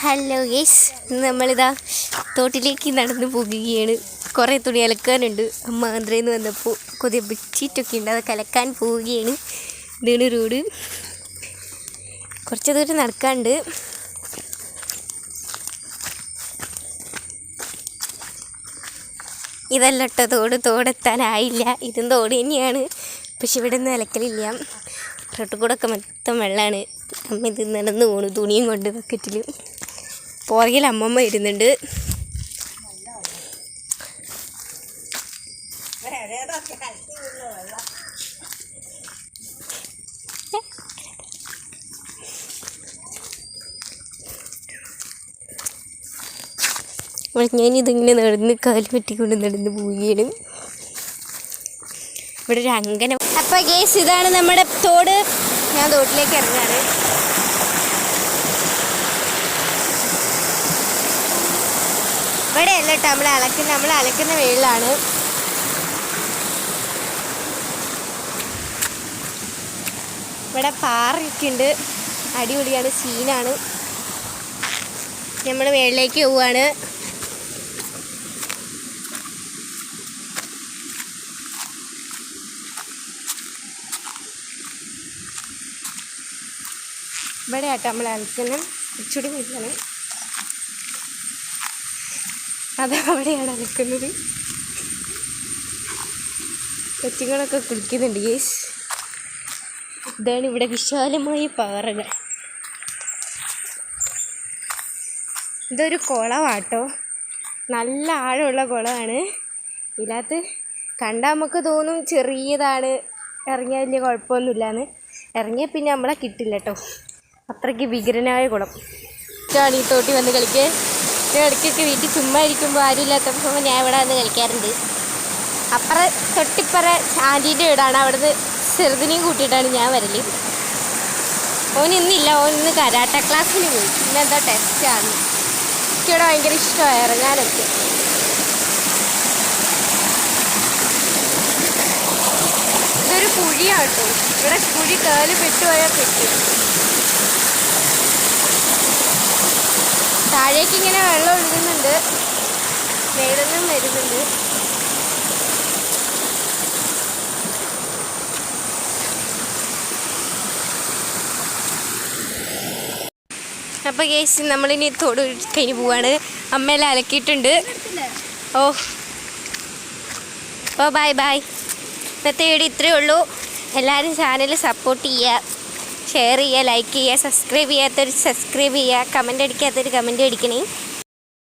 Hello guys, നമ്മളിതാ തോട്ടിലേക്ക് നടന്നു പോകുകയാണ്. കുറേ തുണി അലക്കാനുണ്ട്. അമ്മ ആന്ധ്രയിൽ നിന്ന് വന്നപ്പോൾ കൊതിയ ബെഡ്ഷീറ്റൊക്കെ ഉണ്ട്, അതൊക്കെ അലക്കാൻ പോവുകയാണ്. ഇതാണ് റോഡ്. കുറച്ച് ദൂരം നടക്കാനുണ്ട്. ഇതല്ല കേട്ടോ തോട്, തോടെത്താനായില്ല. ഇതും തോട് തന്നെയാണ്, പക്ഷെ ഇവിടെ ഒന്നും അലക്കലില്ല. റോട്ടിൽ കൂടെ ഒക്കെ മൊത്തം വെള്ളമാണ്. അമ്മ ഇത് നടന്ന് പോണു തുണിയും കൊണ്ട് ബക്കറ്റിൽ. പുറകിൽ അമ്മമ്മ ഇരുന്നുണ്ട്. ഞാനിതിങ്ങനെ നടന്ന് കാല് പറ്റിക്കൊണ്ട് നടന്ന് പോവുകയാണ്. ഇവിടെ ഒരു അങ്കനം. അപ്പം ഗേസ്, ഇതാണ് നമ്മുടെ തോട്. ഞാൻ തോട്ടിലേക്ക് ഇറങ്ങാണ്. ഇവിടെ അല്ല കേട്ടോ നമ്മൾ അലക്കുന്ന വെള്ളമാണ്. ഇവിടെ പാറയൊക്കെ ഉണ്ട്, അടിപൊളിയാണ്, സീനാണ്. നമ്മൾ വെള്ളയിലേക്ക് പോവാണ്. ഇവിടെ ആട്ടോ നമ്മൾ അലക്കുന്ന ഇച്ചിരി വീട്ടിലാണ്. അത് അവിടെയാണ് അലക്കുന്നത്. കൊച്ചുങ്ങളൊക്കെ കുളിക്കുന്നുണ്ട് ഗേസ്. ഇതാണ് ഇവിടെ വിശാലമായ പാറകൾ. ഇതൊരു കുളമാട്ടോ, നല്ല ആഴമുള്ള കുളമാണ്. ഇതിനകത്ത് കണ്ടാൽ നമുക്ക് തോന്നും ചെറിയതാണ്, ഇറങ്ങിയാൽ വലിയ കുഴപ്പമൊന്നുമില്ലാന്ന്. ഇറങ്ങിയാൽ പിന്നെ നമ്മളെ കിട്ടില്ല കേട്ടോ, അത്രയ്ക്ക് ഭീകരനായ കുളം. ഇഷ്ടമാണ് ഈ തോട്ടി വന്ന് കളിക്കാൻ. ഞാൻ ഇടയ്ക്കൊക്കെ വീട്ടിൽ ചുമ്മാ ഇരിക്കുമ്പോൾ ആരും ഇല്ലാത്തപ്പോൾ ഞാൻ ഇവിടെ വന്ന് കളിക്കാറുണ്ട്. തൊട്ടിപ്പറ ആൻറ്റീൻ്റെ വീടാണ്, അവിടുന്ന് ചെറുതിനെയും കൂട്ടിയിട്ടാണ് ഞാൻ വരല്. ഓൻ ഇന്നില്ല, ഓൻ ഇന്ന് കരാട്ട ക്ലാസ്സിന് പോയി. ഇന്നെന്താ ടെസ്റ്റാണ്. എനിക്കിവിടെ ഭയങ്കര ഇഷ്ടമായി ഇറങ്ങാനൊക്കെ. ഇതൊരു കുഴിയാണ് കേട്ടോ, ഇവിടെ കുഴി കാല് പെട്ടുപോയാൽ പെട്ടു. താഴേക്ക് ഇങ്ങനെ വെള്ളം ഒഴുകുന്നുണ്ട്, മേടൊന്നും വരുന്നുണ്ട്. അപ്പോൾ കേസ് നമ്മളിനി തോട് കഴിഞ്ഞ് പോവാണ്. അമ്മയെല്ലാം അലക്കിയിട്ടുണ്ട്. ഓ ബൈ ബൈ. ഇന്നത്തെ വീഡിയോ ഇത്രയേ ഉള്ളൂ. എല്ലാവരും ചാനൽ സപ്പോർട്ട് ചെയ്യുക, ഷെയർ ചെയ്യുക, ലൈക്ക് ചെയ്യുക, സബ്സ്ക്രൈബ് ചെയ്യാത്തവർ സബ്സ്ക്രൈബ് ചെയ്യുക, കമൻ്റ് അടിക്കാത്തവർ കമൻ്റ് അടിക്കണേ.